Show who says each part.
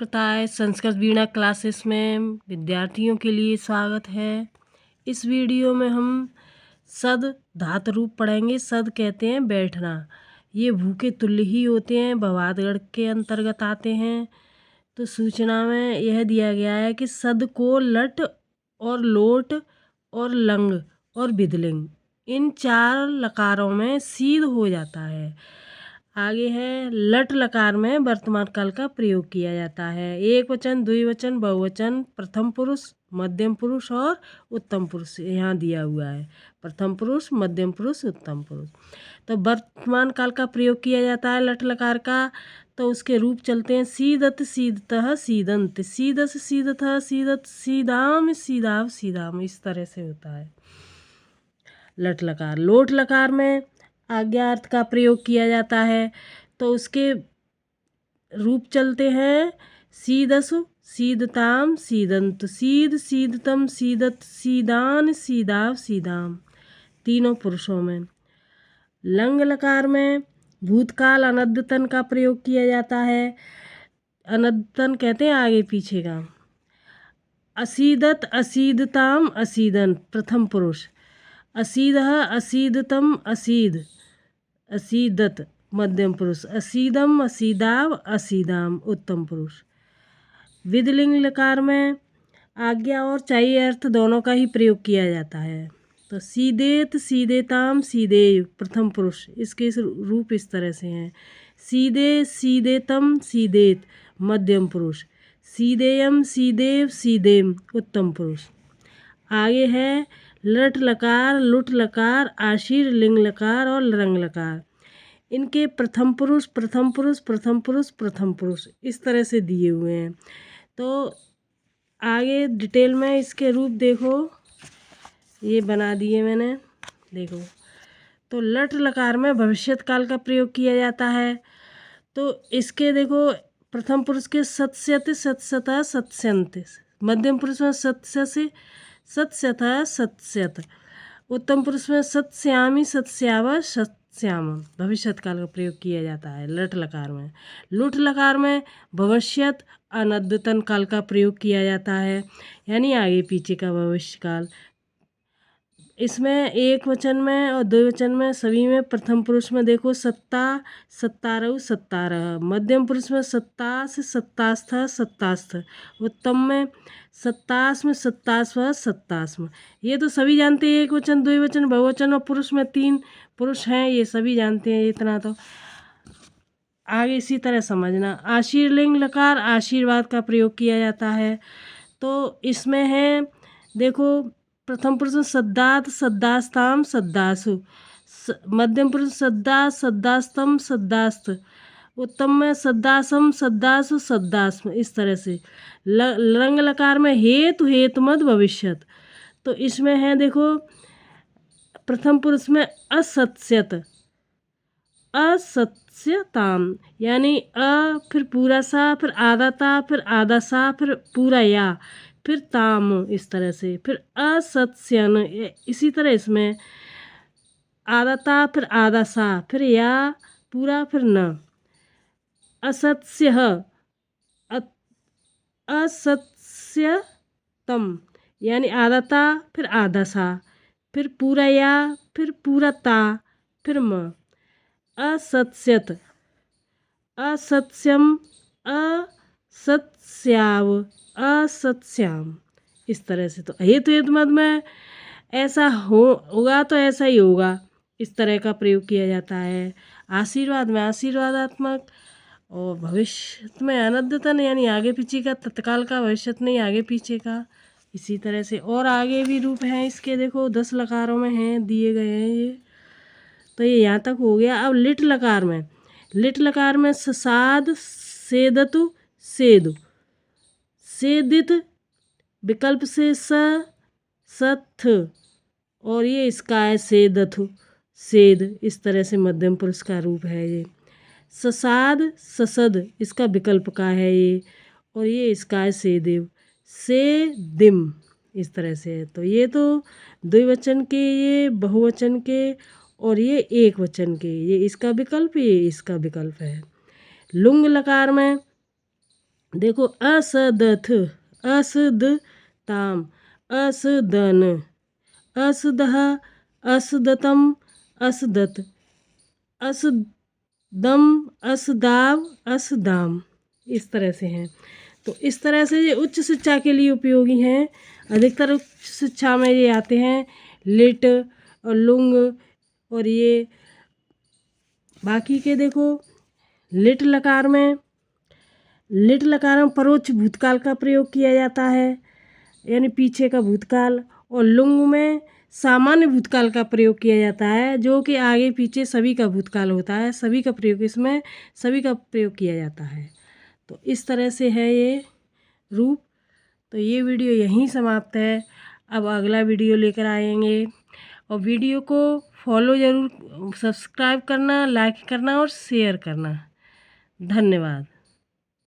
Speaker 1: नमस्कार। संस्कृत वीणा क्लासेस में विद्यार्थियों के लिए स्वागत है। इस वीडियो में हम सद धातु रूप पढ़ेंगे। सद कहते हैं बैठना। ये भू के तुल्य ही होते हैं, भवादगढ़ के अंतर्गत आते हैं। तो सूचना में यह दिया गया है कि सद को लट और लोट और लंग और विदलिंग इन 4 लकारों में सीध हो जाता है। आगे है लट लकार में वर्तमान काल का प्रयोग किया जाता है। एक वचन, द्विवचन, बहुवचन, प्रथम पुरुष, मध्यम पुरुष और उत्तम पुरुष यहाँ दिया हुआ है। प्रथम पुरुष, मध्यम पुरुष, उत्तम पुरुष। तो वर्तमान काल का प्रयोग किया जाता है लट लकार का। तो उसके रूप चलते हैं सीदत, सीदतः, सीदंत, सीदस, सीदतः, सीदत, सीदाम, सीदाव, सीदाम। इस तरह से होता है लट लकार। लोट लकार में आज्ञार्थ का प्रयोग किया जाता है। तो उसके रूप चलते हैं सीदसु, सीदताम, सीदंत, सीद, सीदतम, सीदत, सीदान, सीदाव, सीदाम। तीनों पुरुषों में। लंग लकार में भूतकाल अनद्यतन का प्रयोग किया जाता है। अनद्यतन कहते हैं आगे पीछे का। असीदत, असीदताम, असीदन प्रथम पुरुष। असीदः, असीदतम, असीद, असीदत मध्यम पुरुष। असीदम, असीदाव, असीदाम उत्तम पुरुष। विदलिंग लकार में आज्ञा और चाहिए अर्थ दोनों का ही प्रयोग किया जाता है। तो सीदेत, सीदेताम, सीदेव प्रथम पुरुष। इसके रूप इस तरह से हैं। सीदे, सीदेतम, सीदेत मध्यम पुरुष। सीदेयम, सीदेव, सीदेम उत्तम पुरुष। आगे है लट लकार, लुट लकार, आशीर, लिंग लकार और रंग लकार। इनके प्रथम पुरुष, प्रथम पुरुष, प्रथम पुरुष, प्रथम पुरुष इस तरह से दिए हुए हैं। तो आगे डिटेल में इसके रूप देखो, ये बना दिए मैंने, देखो। तो लट लकार में भविष्यत काल का प्रयोग किया जाता है। तो इसके देखो प्रथम पुरुष के सत्स्यत, सत्सतः, सत्स्यंत। मध्यम पुरुष में सत्स्यसि, सत्स्यतः, सत्स्यत। उत्तम पुरुष में सत्स्यामि, सत्स्याव, सत्स्याम भविष्यत काल का प्रयोग किया जाता है लट लकार में। लुट लकार में भविष्यत अनद्यतन काल का प्रयोग किया जाता है, यानी आगे पीछे का भविष्य काल। इसमें एक वचन में और द्विवचन में सभी में प्रथम पुरुष में देखो सत्ता, सत्तारऊ, सत्तारह। मध्यम पुरुष में सत्तास, सत्तास्थ, सत्तास्थ। उत्तम में सत्तास में सत्तास्व, सत्तास्म। ये तो सभी जानते हैं। एक वचन, द्विवचन, बहुवचन और पुरुष में 3 पुरुष हैं, ये सभी जानते हैं। इतना तो आगे इसी तरह समझना। आशीर्लिंग लकार आशीर्वाद का प्रयोग किया जाता है। तो इसमें है देखो प्रथम पुरुष में सद्दात, सद्दास्ताम, सद्दासु। मध्यम पुरुष सद्दास, सद्दास्तम, सद्दास्त। उत्तम में सद्दासम, सद्दासु, सद्दास्म। इस तरह से रंग लकार में हेतु, हेतुमद, भविष्यत। तो इसमें है देखो प्रथम पुरुष में असत्स्यत, असत्स्यताम, यानी अ फिर पूरा सा, फिर आधा ता, फिर आधा सा, फिर पूरा या, फिर ताम। इस तरह से फिर असत्स्यन। इसी तरह इसमें आधा ता, फिर आधा सा, फिर या पूरा, फिर न। असत्स्य, असत्स्यतम, यानी आधा ता, फिर आधा सा, फिर पूरा या, फिर पूरा ता, फिर म। असत्स्यत, असत्स्यम, असत्स्याव, असत्स्याम। इस तरह से। तो हेतु हेतुमद में ऐसा होगा तो ऐसा ही होगा, इस तरह का प्रयोग किया जाता है। आशीर्वाद में आशीर्वादात्मक और भविष्य में अनद्यतन, यानी आगे पीछे का, तत्काल का, भविष्य नहीं आगे पीछे का। इसी तरह से और आगे भी रूप हैं इसके, देखो 10 लकारों में हैं, दिए गए हैं ये। तो ये यहाँ तक हो गया। अब लिट लकार में, लिट लकार में ससाद, सेदतु, सेदु, सेदित विकल्प से स, सथ, और ये इसका है सेदथु, सेद। इस तरह से मध्यम पुरुष का रूप है ये। ससाद, ससद इसका विकल्प का है ये, और ये इसका है सेदेव, से दिम। इस तरह से है। तो ये तो द्विवचन के, ये बहुवचन के, और ये एक वचन के, ये इसका विकल्प, ये इसका विकल्प है। लुंग लकार में देखो असदथ, असद ताम, असदन, असदह, असदतम, असदत, असदम, असदाव, असदाम, इस तरह से हैं। तो इस तरह से ये उच्च शिक्षा के लिए उपयोगी हैं। अधिकतर उच्च शिक्षा में ये आते हैं लिट और लुंग। और ये बाकी के देखो लिट लकार में परोक्ष भूतकाल का प्रयोग किया जाता है, यानी पीछे का भूतकाल। और लुंग में सामान्य भूतकाल का प्रयोग किया जाता है, जो कि आगे पीछे सभी का भूतकाल होता है, सभी का प्रयोग, इसमें सभी का प्रयोग किया जाता है। तो इस तरह से है ये रूप। तो ये वीडियो यहीं समाप्त है। अब अगला वीडियो लेकर आएंगे। और वीडियो को फॉलो ज़रूर, सब्सक्राइब करना, लाइक करना और शेयर करना। धन्यवाद।